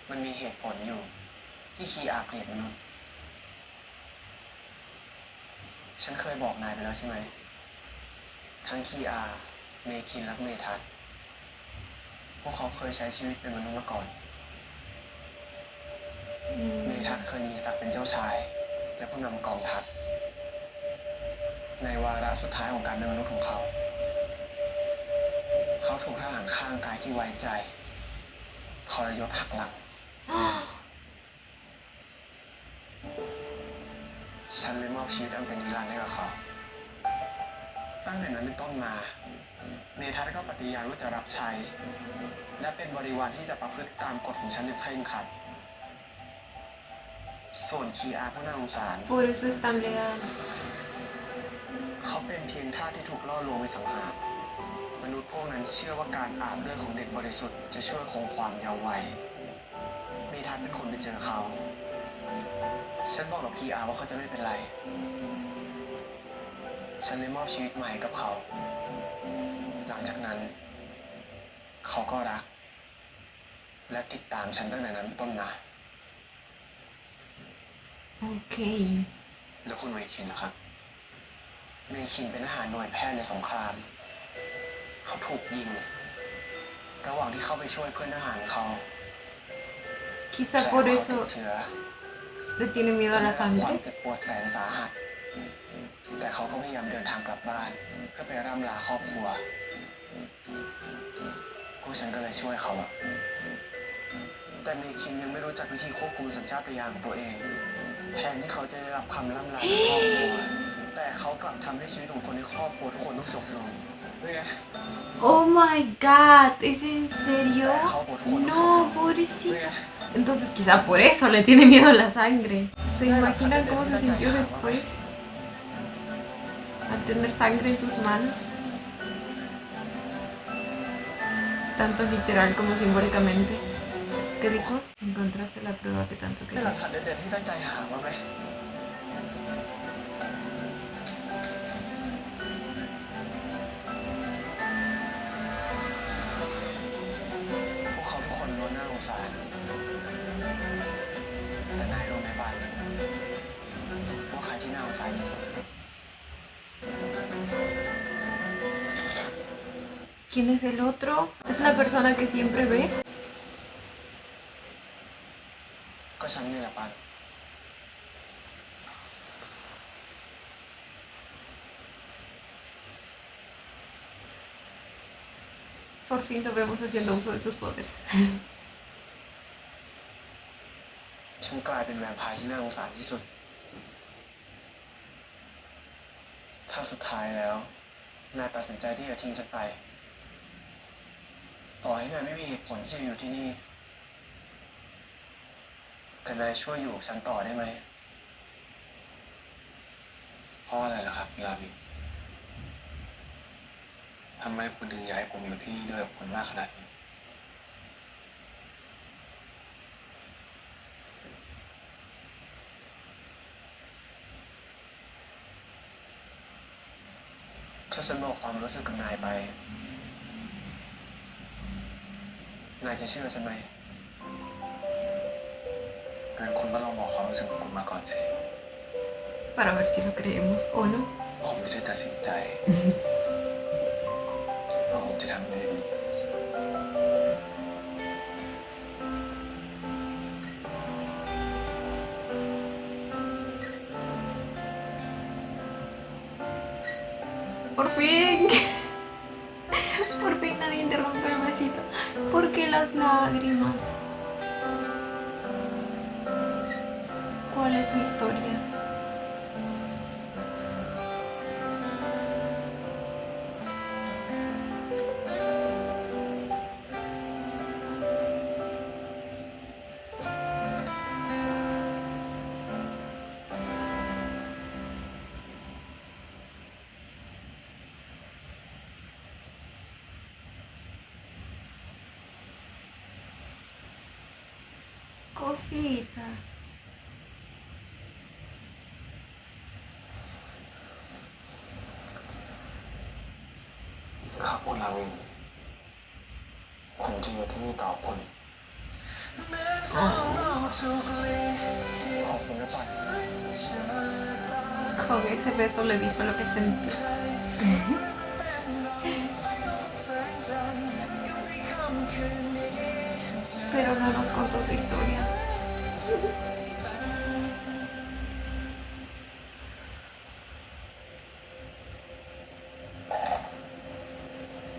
มันมีเหตุผลอยู่ ที่คีอาเกลียดมนุษย์ ฉันเคยบอกนายไปแล้วใช่ไหม ทั้งคีอา เมคินและเมทัศน์พวกเขาเคยใช้ชีวิตเป็นมนุษย์มาก่อน เมทัศน์เคยมีศักดิ์เป็นเจ้าชาย และผู้นำกองทัพ ในวาระสุดท้ายของการเป็นมนุษย์ของเขา เขาถูกทหารข้างกายที่ไว้ใจทรยศหักหลัง ฉันเลยมอบชีวิตอันเป็นนิรันดร์ให้กับเขา ตั้งแต่นั้นเป็นต้นมา เมทัศน์ก็ปฏิญาณว่าจะรับใช้ และเป็นบริวารที่จะประพฤติตามกฎของฉันอย่างเคร่งครัด ส่วนคีอาผู้น่าสงสาร Por eso es tan leal. เขาเป็นเพียงทาสที่ถูกล่อลวงไปสังหาร มนุษย์พวกนั้นเชื่อว่าการอาบเลือดของเด็กบริสุทธิ์จะช่วยคงความเยาว์วัยเมทัศน์เป็นคนไปเจอเขา ฉันบอกกับพีอาว่าเขาจะไม่เป็นไร ฉันเลยมอบชีวิตใหม่กับเขา หลังจากนั้น เขาก็รัก และติดตามฉันตั้งแต่นั้นเป็นต้นมา Ok. แล้วคุณเมคินล่ะครับ เมคินเป็นทหารหน่วยแพทย์ในสงคราม เขาถูกยิง ระหว่างที่เข้าไปช่วยเพื่อนทหารของเขา Quizá แต่ por เขาติ eso ดเชื้อ le tiene miedo a la ความ sangre. เจ็บปวดแสนสาหัส แต่เขาก็พยายามเดินทางกลับบ้าน เพื่อไปร่ำลาครอบครัว พวกฉันก็เลยช่วยเขาอะแต่เมคินยังไม่รู้จักวิธีควบคุมสัญชาตญาณของตัวเอง แทนที่เขาจะได้รับคำล่ำลาจากครอบครัว แต่เขากลับทำให้ชีวิตของคนในครอบครัวทุกคนต้องจบลงเนี่ย Oh my god, ¿es en แต่ serio? เขาบอกทุกคนต้องจบล No, ง pobrecito. เนี่ย Entonces quizá por eso le tiene miedo a la sangre. ¿Se imaginan cómo se sintió después? Al tener sangre en sus manos. Tanto literal como simbólicamente. ¿Qué dijo? Encontraste la prueba que tanto เป็นหลัก querías. ฐานเด็ดๆที่ตั้งใจหามาไหมพวกเขาทุกคนล้วนน่าสงสารแต่นายรู้ไหมบ้านว่าใครที่น่าสงสารที่สุด ¿Quién es el otro? ¿Es la persona que siempre ve? ก็ฉันนี่แหละปัน Por fin lo vemos haciendo uso de sus poderes. ฉันกลายเป็นแวมไพร์ที่น่าสงสารที่สุด ถ้าสุดท้ายแล้วนายตัดสินใจที่จะทิ้งฉันไป ต่อให้นายไม่มีเหตุผลที่จะอยู่ที่นี่ แต่นายช่วยอยู่กับฉันต่อได้ไหม เพราะอะไรล่ะครับลาบินทำไมคุณถึงอยากให้ผมอยู่ที่นี่ด้วยกับคุณมากขนาดนี้ ถ้าฉันบอกความรู้สึกกับนายไป นายจะเชื่อฉันไหม งั้นคุณก็ลองบอกความรู้สึกของคุณมาก่อนสิ Para ver si lo creemos o no. ผมจะได้ตัดสินใจว่าผมจะทำยังไงดี Por fin. Por fin nadie interrumpe el besito. ¿Por qué las lágrimas? ¿Cuál es su historia? Cosita. ครับคุณลาวินผมจะอยู่ที่นี่ต่อคุณ ขอบคุณนะปัน Con ese beso le dijo lo que sentía. Pero no nos contó su historia.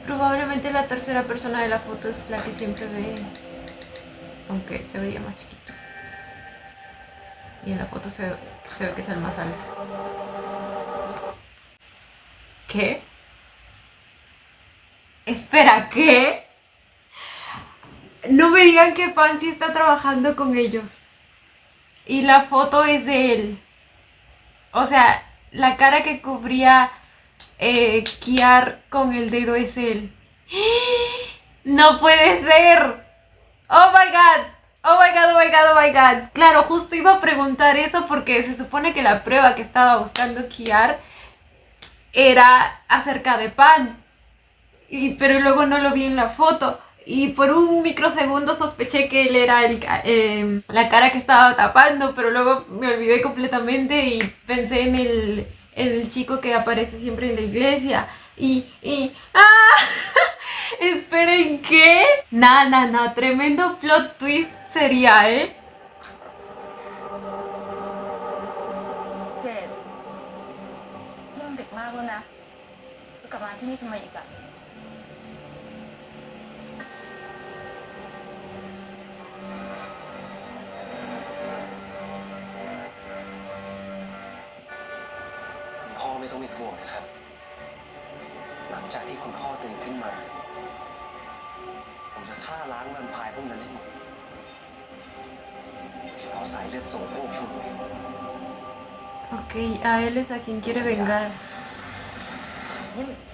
Probablemente la tercera persona de la foto es la que siempre ve, aunque se veía más chiquito. Y en la foto se ve que es el más alto. ¿Qué? Espera, ¿qué? No me digan que Pansy está trabajando con ellos. Y la foto es de él. O sea, la cara que cubría Kiar con el dedo es él. ¡No puede ser! ¡Oh my god! ¡Oh my god, oh my god, oh my god! Claro, justo iba a preguntar eso porque se supone que la prueba que estaba buscando Kiar era acerca de Pan. Pero luego no lo vi en la foto. Y por un microsegundo sospeché que él era la cara que estaba tapando, pero luego me olvidé completamente y pensé en el chico que aparece siempre en la iglesia. ¡Ah! Esperen, ¿qué? No, tremendo plot twist sería, ¿eh? เจดเรื่องดึกมากแล้วนะกลับมาที่นี่ทำไมอีกอะ พ่อไม่ต้องเป็นห่วงนะครับ หลังจากที่คุณพ่อตื่นขึ้นมา ผมจะฆ่าล้างแวมไพร์พวกนั้นให้หมด จะส่งพวกชุดนี้ Ok, a él es a quien quiere vengar.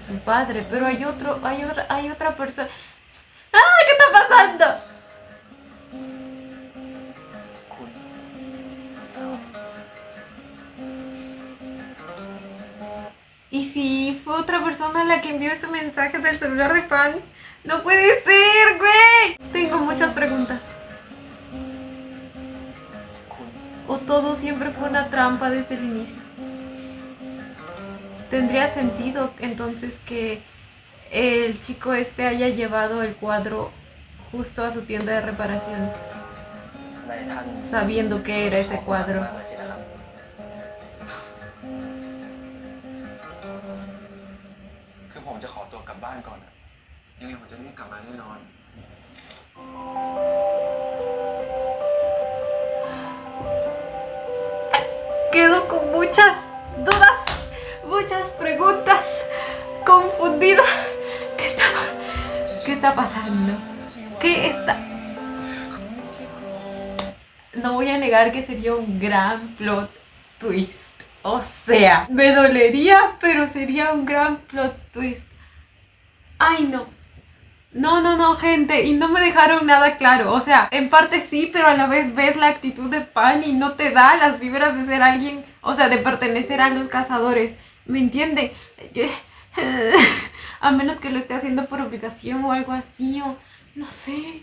Su padre, pero hay otra persona. ¡Ah! ¿Qué está pasando? คุณ ¿Y si fue otra persona la que envió ese mensaje del celular de Pan? ¡No puede ser, güey! Tengo muchas preguntas. คุณ ¿O todo siempre fue una trampa desde el inicio? Tendría sentido entonces que el chico este haya llevado el cuadro justo a su tienda de reparación, นายท่าน sabiendo que era ese cuadro. มากเลยสินะครับ คือผมจะขอตัวกลับบ้านก่อนอะยังไงผมจะรีบกลับมาแน่นอน Quedo con muchas dudas, muchas preguntas, confundida. ¿Qué está pasando? ¿Qué está? No voy a negar que sería un gran plot twist. O sea, me dolería, pero sería un gran plot twist. Ay, no. No, gente, y no me dejaron nada claro. O sea, en parte sí, pero a la vez ves la actitud de Pan y no te da las vibras de ser alguien, o sea, de pertenecer a los cazadores. ¿Me entiende? A menos que lo esté haciendo por obligación o algo así, o no sé,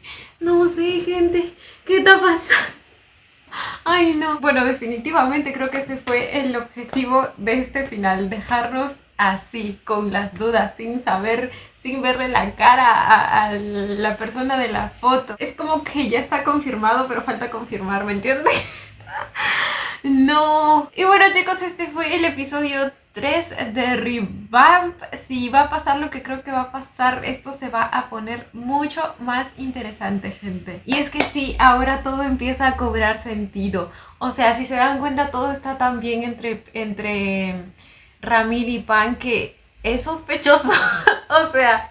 gente, ¿qué está pasando? Ay, no. Bueno, definitivamente creo que ese fue el objetivo de este final, dejarnos así, con las dudas, sin saber, sin verle la cara a la persona de la foto. Es como que ya está confirmado, pero falta confirmar, ¿me entiendes? No. Y bueno, chicos, este fue el episodio 3 de Revamp. Si va a pasar lo que creo que va a pasar, esto se va a poner mucho más interesante, gente. Y es que sí, ahora todo empieza a cobrar sentido. O sea, si se dan cuenta, todo está tan bien entre Ramil y Pan que es sospechoso. O sea,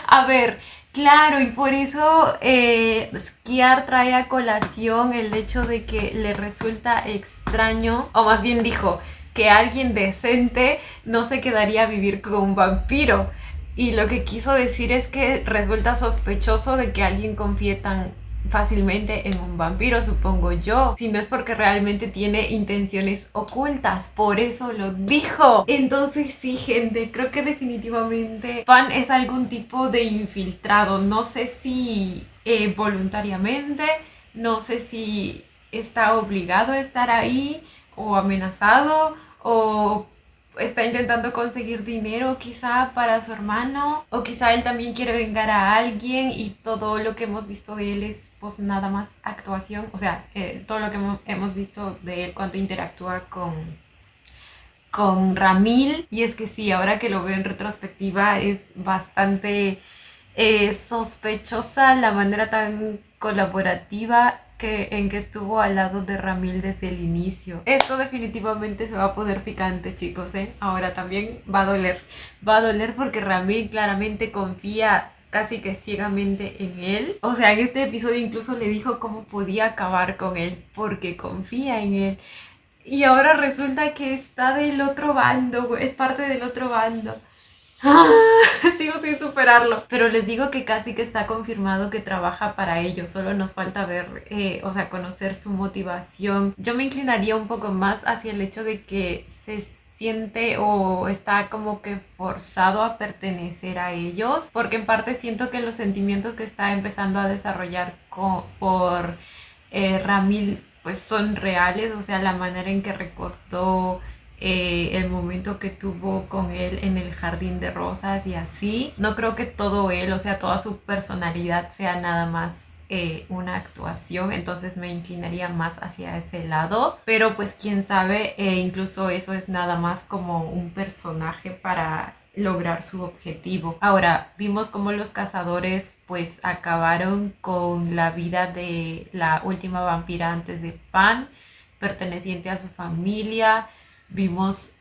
a ver, claro, y por eso Skiar trae a colación el hecho de que le resulta extraño, o más bien dijo, que alguien decente no se quedaría a vivir con un vampiro. Y lo que quiso decir es que resulta sospechoso de que alguien confíe tan fácilmente en un vampiro, supongo yo, si no es porque realmente tiene intenciones ocultas, por eso lo dijo. Entonces sí, gente, creo que definitivamente Pan es algún tipo de infiltrado, no sé si voluntariamente, no sé si está obligado a estar ahí o amenazado o está intentando conseguir dinero quizá para su hermano, o quizá él también quiere vengar a alguien y todo lo que hemos visto de él es pues nada más actuación, o sea, todo lo que hemos visto de él cuando interactúa con Ramil. Y es que sí, ahora que lo veo en retrospectiva es bastante sospechosa la manera tan colaborativa en que estuvo al lado de Ramil desde el inicio. Esto definitivamente se va a poner picante, chicos, ¿eh? Ahora también va a doler porque Ramil claramente confía casi que ciegamente en él. O sea, en este episodio incluso le dijo cómo podía acabar con él porque confía en él. Y ahora resulta que está del otro bando, es parte del otro bando. Sigo sin superarlo. Pero les digo que casi que está confirmado que trabaja para ellos. Solo nos falta ver, o sea, conocer su motivación. Yo me inclinaría un poco más hacia el hecho de que se siente o está como que forzado a pertenecer a ellos. Porque en parte siento que los sentimientos que está empezando a desarrollar por Ramil pues son reales. O sea, la manera en que recordó el momento que tuvo con él en el jardín de rosas y así. No creo que todo él, o sea, toda su personalidad sea nada más una actuación, entonces me inclinaría más hacia ese lado, pero pues quién sabe, incluso eso es nada más como un personaje para lograr su objetivo. Ahora, vimos cómo los cazadores pues acabaron con la vida de la última vampira antes de Pan, perteneciente a su familia. Vimos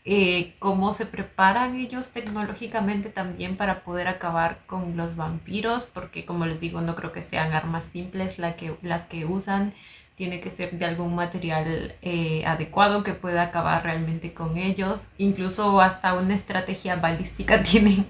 cómo se preparan ellos tecnológicamente también para poder acabar con los vampiros, porque como les digo, no creo que sean armas simples las que usan. tiene que ser de algún material adecuado que pueda acabar realmente con ellos. Incluso hasta una estrategia balística tienen,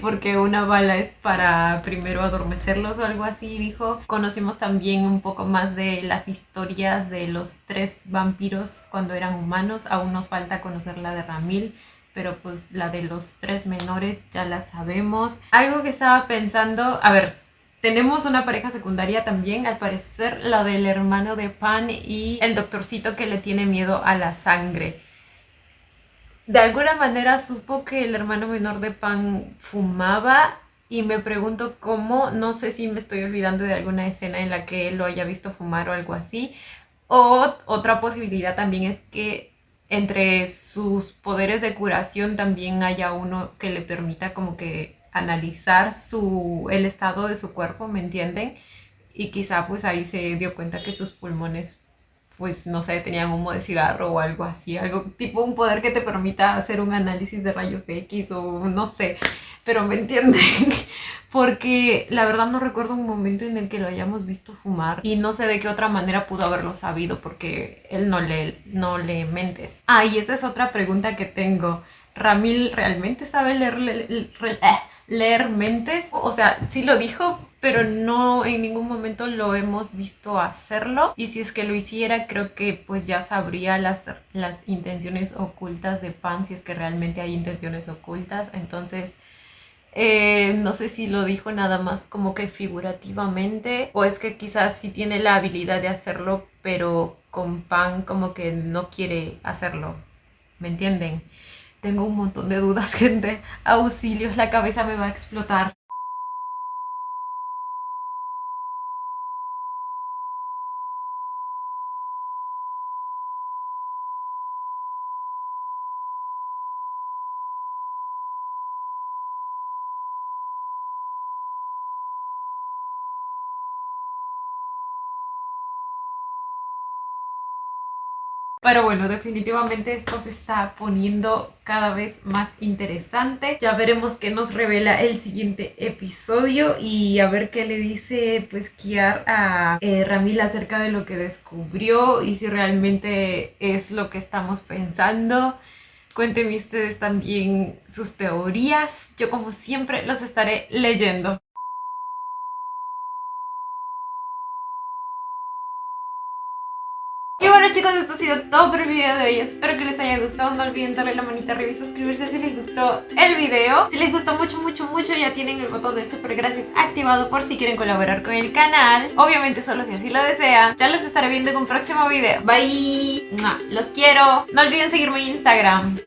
porque una bala es para primero adormecerlos o algo así, dijo. Conocimos también un poco más de las historias de los 3 vampiros cuando eran humanos. Aún nos falta conocer la de Ramil, pero pues la de los 3 menores ya la sabemos. Algo que estaba pensando, a ver, tenemos una pareja secundaria también, al parecer la del hermano de Pan y el doctorcito que le tiene miedo a la sangre. De alguna manera supo que el hermano menor de Pan fumaba y me pregunto cómo, no sé si me estoy olvidando de alguna escena en la que él lo haya visto fumar o algo así. O otra posibilidad también es que entre sus poderes de curación también haya uno que le permita como que analizar el estado de su cuerpo, ¿me entienden? Y quizá pues ahí se dio cuenta que sus pulmones, pues no sé, tenían humo de cigarro o algo así, algo tipo un poder que te permita hacer un análisis de rayos X o no sé, pero me entienden. Porque la verdad no recuerdo un momento en el que lo hayamos visto fumar y no sé de qué otra manera pudo haberlo sabido porque él no lee mentes. Ah, y esa es otra pregunta que tengo. ¿Ramil realmente sabe leer mentes? O sea, sí lo dijo, pero no en ningún momento lo hemos visto hacerlo. Y si es que lo hiciera, creo que pues ya sabría las intenciones ocultas de Pan, si es que realmente hay intenciones ocultas. Entonces, no sé si lo dijo nada más como que figurativamente, o es que quizás sí tiene la habilidad de hacerlo, pero con Pan como que no quiere hacerlo. ¿Me entienden? Tengo un montón de dudas, gente. Auxilios, la cabeza me va a explotar. Pero bueno, definitivamente esto se está poniendo cada vez más interesante. Ya veremos qué nos revela el siguiente episodio y a ver qué le dice pues Kiar a Ramil acerca de lo que descubrió y si realmente es lo que estamos pensando. Cuéntenme ustedes también sus teorías. Yo como siempre los estaré leyendo. Y bueno chicos, esto ha sido todo por el video de hoy. Espero que les haya gustado. No olviden darle la manita arriba y suscribirse si les gustó el video. Si les gustó mucho, ya tienen el botón del super gracias activado por si quieren colaborar con el canal. Obviamente solo si así lo desean. Ya los estaré viendo en un próximo video. Bye. Los quiero. No olviden seguirme en Instagram.